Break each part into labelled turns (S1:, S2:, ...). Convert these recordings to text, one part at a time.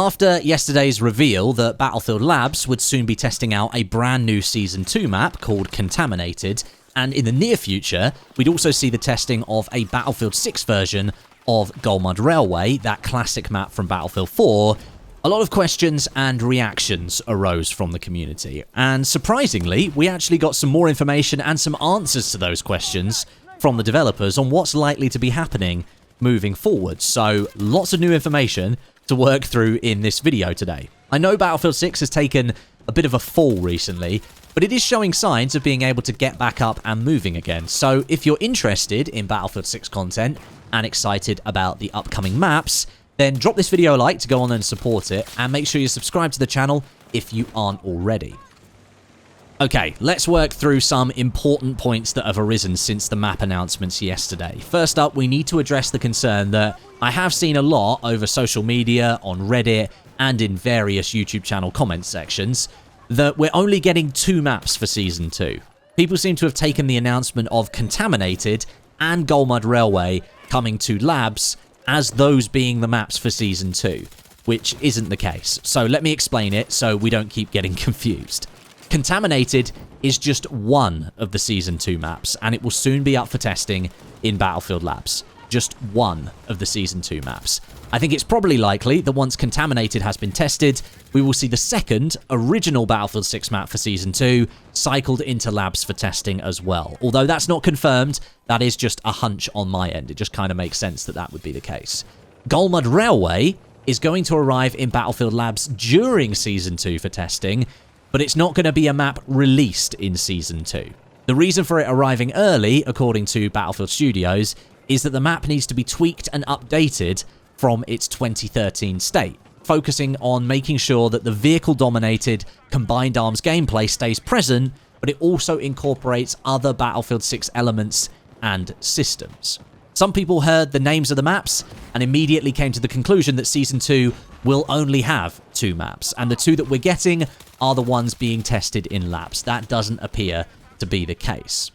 S1: After yesterday's reveal that Battlefield Labs would soon be testing out a brand new Season 2 map called Contaminated, and in the near future, we'd also see the testing of a Battlefield 6 version of Gulmud Railway, that classic map from Battlefield 4, a lot of questions and reactions arose from the community. And surprisingly, we actually got some more information and some answers to those questions from the developers on what's likely to be happening moving forward. So lots of new information to work through in this video today. I know Battlefield 6 has taken a bit of a fall recently, but it is showing signs of being able to get back up and moving again. So if you're interested in Battlefield 6 content and excited about the upcoming maps, then drop this video a like to go on and support it, and make sure you subscribe to the channel if you aren't already. Okay, let's work through some important points that have arisen since the map announcements yesterday. First up, we need to address the concern that I have seen a lot over social media, on Reddit, and in various YouTube channel comment sections, that we're only getting 2 maps for Season 2. People seem to have taken the announcement of Contaminated and Gulmud Railway coming to Labs as those being the maps for Season 2, which isn't the case. So let me explain it so we don't keep getting confused. Contaminated is just one of the Season 2 maps, and it will soon be up for testing in Battlefield Labs. Just one of the Season 2 maps. I think it's probably likely that once Contaminated has been tested, we will see the second original Battlefield 6 map for Season 2 cycled into Labs for testing as well. Although that's not confirmed, that is just a hunch on my end. It just kind of makes sense that that would be the case. Gulmud Railway is going to arrive in Battlefield Labs during Season 2 for testing, but it's not going to be a map released in Season 2. The reason for it arriving early, according to Battlefield Studios, is that the map needs to be tweaked and updated from its 2013 state, focusing on making sure that the vehicle-dominated combined arms gameplay stays present, but it also incorporates other Battlefield 6 elements and systems. Some people heard the names of the maps and immediately came to the conclusion that Season 2 will only have 2 maps, and the 2 that we're getting are the ones being tested in Labs. That doesn't appear to be the case.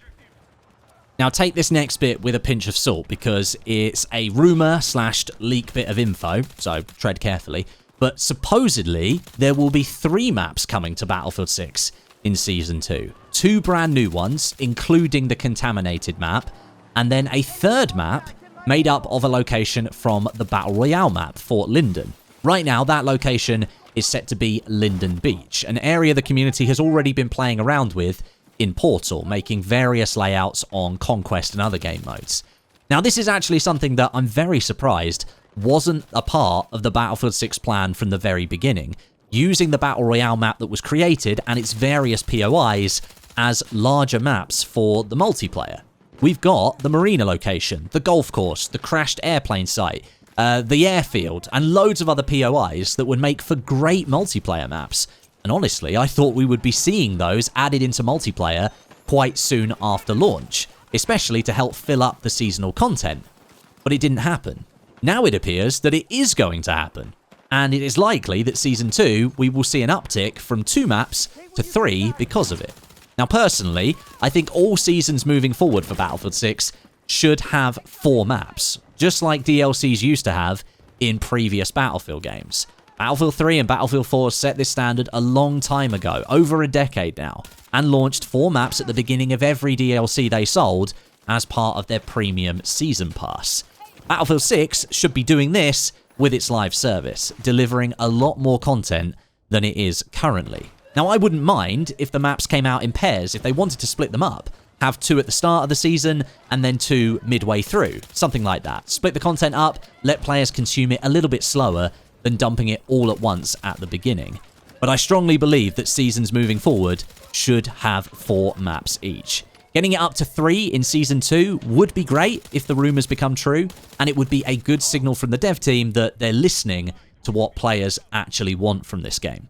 S1: Now take this next bit with a pinch of salt, because it's a rumour/leak bit of info, so tread carefully, but supposedly there will be 3 maps coming to Battlefield 6 in Season 2. 2 brand new ones, including the Contaminated map, and then a 3rd map made up of a location from the Battle Royale map, Fort Linden. Right now, that location is set to be Linden Beach, an area the community has already been playing around with in Portal, making various layouts on Conquest and other game modes. Now, this is actually something that I'm very surprised wasn't a part of the Battlefield 6 plan from the very beginning, using the Battle Royale map that was created and its various POIs as larger maps for the multiplayer. We've got the marina location, the golf course, the crashed airplane site, the airfield, and loads of other POIs that would make for great multiplayer maps. And honestly, I thought we would be seeing those added into multiplayer quite soon after launch, especially to help fill up the seasonal content. But it didn't happen. Now it appears that it is going to happen, and it is likely that Season 2 we will see an uptick from 2 maps to 3 because of it. Now personally, I think all seasons moving forward for Battlefield 6 should have 4 maps, just like DLCs used to have in previous Battlefield games. Battlefield 3 and Battlefield 4 set this standard a long time ago, over a decade now, and launched 4 maps at the beginning of every DLC they sold as part of their premium season pass. Battlefield 6 should be doing this with its live service, delivering a lot more content than it is currently. Now, I wouldn't mind if the maps came out in pairs, if they wanted to split them up. Have 2 at the start of the season, and then 2 midway through. Something like that. Split the content up, let players consume it a little bit slower than dumping it all at once at the beginning. But I strongly believe that seasons moving forward should have 4 maps each. Getting it up to 3 in Season 2 would be great if the rumours become true, and it would be a good signal from the dev team that they're listening to what players actually want from this game.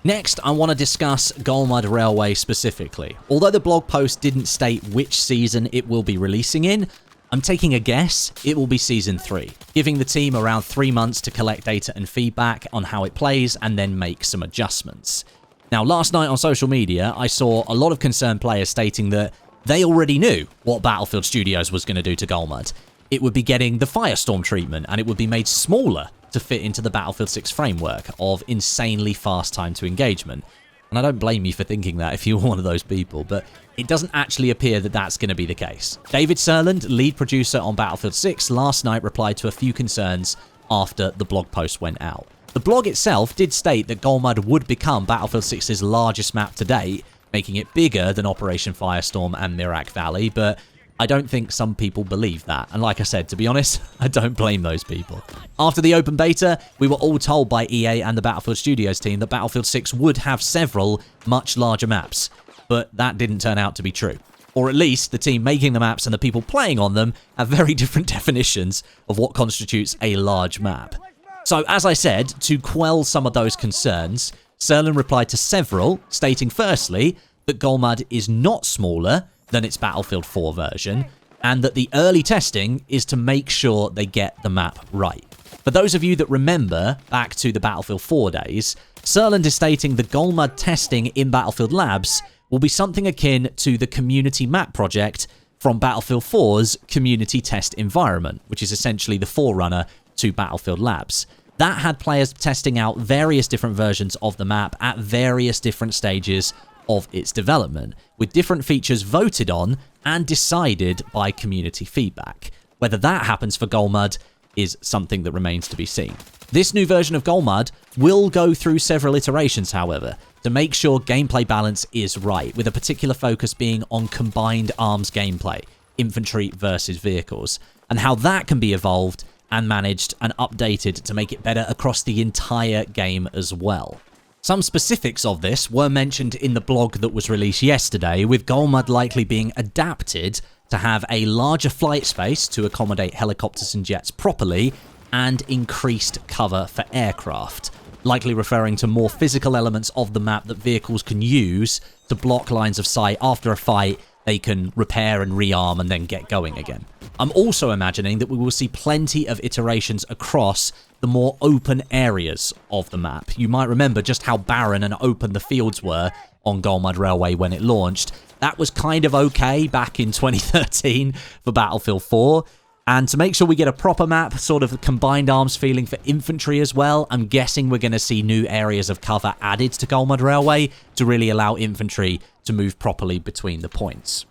S1: Next, I want to discuss Gulmud Railway specifically. Although the blog post didn't state which season it will be releasing in, I'm taking a guess it will be Season 3, giving the team around 3 months to collect data and feedback on how it plays and then make some adjustments. Now, last night on social media, I saw a lot of concerned players stating that they already knew what Battlefield Studios was going to do to Gulmud. It would be getting the Firestorm treatment, and it would be made smaller to fit into the Battlefield 6 framework of insanely fast time to engagement. And I don't blame you for thinking that if you're one of those people, but it doesn't actually appear that that's going to be the case. David Serland, lead producer on Battlefield 6, last night replied to a few concerns after the blog post went out. The blog itself did state that Gulmud would become Battlefield 6's largest map to date, making it bigger than Operation Firestorm and Mirak Valley, but I don't think some people believe that. And like I said, to be honest, I don't blame those people. After the open beta, we were all told by EA and the Battlefield Studios team that Battlefield 6 would have several much larger maps, but that didn't turn out to be true. Or at least the team making the maps and the people playing on them have very different definitions of what constitutes a large map. So as I said, to quell some of those concerns, Serland replied to several, stating firstly that Gulmud is not smaller than its Battlefield 4 version, and that the early testing is to make sure they get the map right. For those of you that remember back to the Battlefield 4 days, Serland is stating the Gulmud testing in Battlefield Labs will be something akin to the community map project from Battlefield 4's community test environment, which is essentially the forerunner to Battlefield Labs. That had players testing out various different versions of the map at various different stages of its development, with different features voted on and decided by community feedback. Whether that happens for Gulmud is something that remains to be seen. This new version of Gulmud will go through several iterations, however, to make sure gameplay balance is right, with a particular focus being on combined arms gameplay, infantry versus vehicles, and how that can be evolved and managed and updated to make it better across the entire game as well. Some specifics of this were mentioned in the blog that was released yesterday, with Gulmud likely being adapted to have a larger flight space to accommodate helicopters and jets properly, and increased cover for aircraft, likely referring to more physical elements of the map that vehicles can use to block lines of sight after a fight. They can repair and rearm and then get going again. I'm also imagining that we will see plenty of iterations across the more open areas of the map. You might remember just how barren and open the fields were on Gulmud Railway when it launched. That was kind of okay back in 2013 for Battlefield 4. And to make sure we get a proper map, sort of combined arms feeling for infantry as well, I'm guessing we're going to see new areas of cover added to Gulmud Railway to really allow infantry to move properly between the points.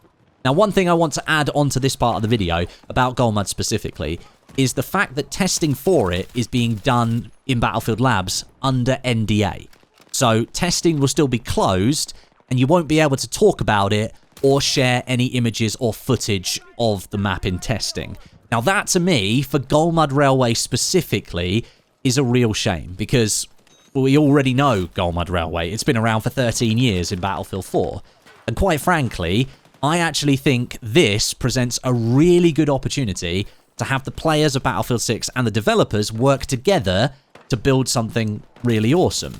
S1: Now, one thing I want to add onto this part of the video about Gulmud specifically is the fact that testing for it is being done in Battlefield Labs under NDA. So testing will still be closed, and you won't be able to talk about it or share any images or footage of the map in testing. Now that, to me, for Gulmud Railway specifically, is a real shame, because we already know Gulmud Railway. It's been around for 13 years in Battlefield 4. And quite frankly, I actually think this presents a really good opportunity to have the players of Battlefield 6 and the developers work together to build something really awesome.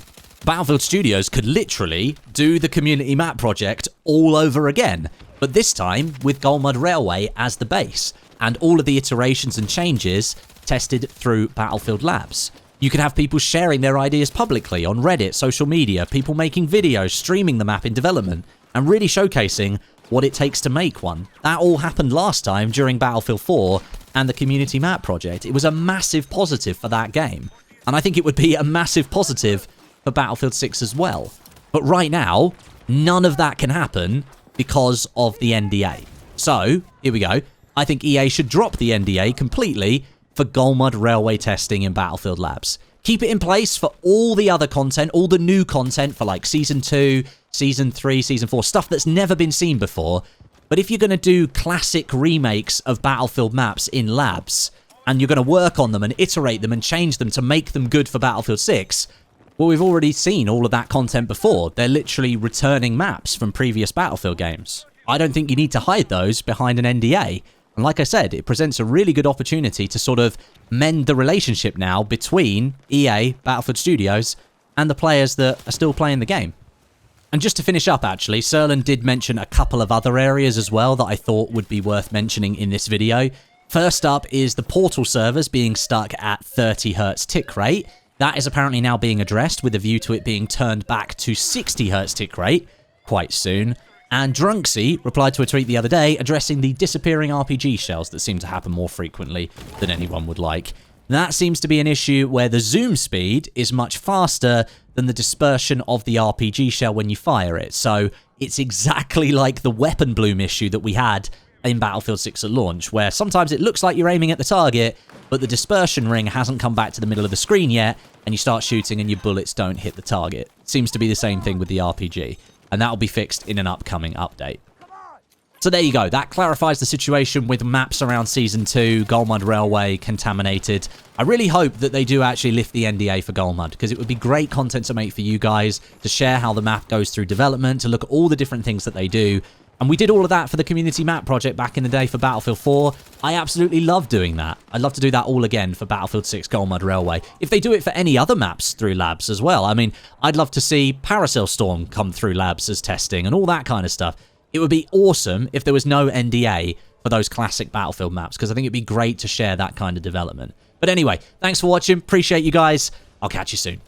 S1: Battlefield Studios could literally do the community map project all over again, but this time with Gulmud Railway as the base, and all of the iterations and changes tested through Battlefield Labs. You could have people sharing their ideas publicly on Reddit, social media, people making videos, streaming the map in development, and really showcasing what it takes to make one. That all happened last time during Battlefield 4 and the community map project. It was a massive positive for that game, and I think it would be a massive positive for Battlefield 6 as well. But right now, none of that can happen because of the NDA. So, here we go. I think EA should drop the NDA completely for Gulmud Railway testing in Battlefield Labs. Keep it in place for all the other content, all the new content for like Season 2, Season 3, Season 4, stuff that's never been seen before. But if you're going to do classic remakes of Battlefield maps in Labs, and you're going to work on them and iterate them and change them to make them good for Battlefield 6, well, we've already seen all of that content before. They're literally returning maps from previous Battlefield games. I don't think you need to hide those behind an NDA. And like I said, it presents a really good opportunity to sort of mend the relationship now between EA, Battlefield Studios, and the players that are still playing the game. And just to finish up, actually, Serland did mention a couple of other areas as well that I thought would be worth mentioning in this video. First up is the portal servers being stuck at 30 Hz tick rate. That is apparently now being addressed with a view to it being turned back to 60 Hz tick rate quite soon. And Drunksy replied to a tweet the other day addressing the disappearing RPG shells that seem to happen more frequently than anyone would like. That seems to be an issue where the zoom speed is much faster than the dispersion of the RPG shell when you fire it. So it's exactly like the weapon bloom issue that we had in Battlefield 6 at launch, where sometimes it looks like you're aiming at the target, but the dispersion ring hasn't come back to the middle of the screen yet, and you start shooting and your bullets don't hit the target. Seems to be the same thing with the RPG, and that'll be fixed in an upcoming update. So there you go. That clarifies the situation with maps around Season 2, Gulmud Railway, Contaminated. I really hope that they do actually lift the NDA for Gulmud, because it would be great content to make for you guys, to share how the map goes through development, to look at all the different things that they do. And we did all of that for the community map project back in the day for Battlefield 4. I absolutely love doing that. I'd love to do that all again for Battlefield 6 Gulmud Railway. If they do it for any other maps through labs as well. I mean, I'd love to see Parasail Storm come through labs as testing and all that kind of stuff. It would be awesome if there was no NDA for those classic Battlefield maps, because I think it'd be great to share that kind of development. But anyway, thanks for watching. Appreciate you guys. I'll catch you soon.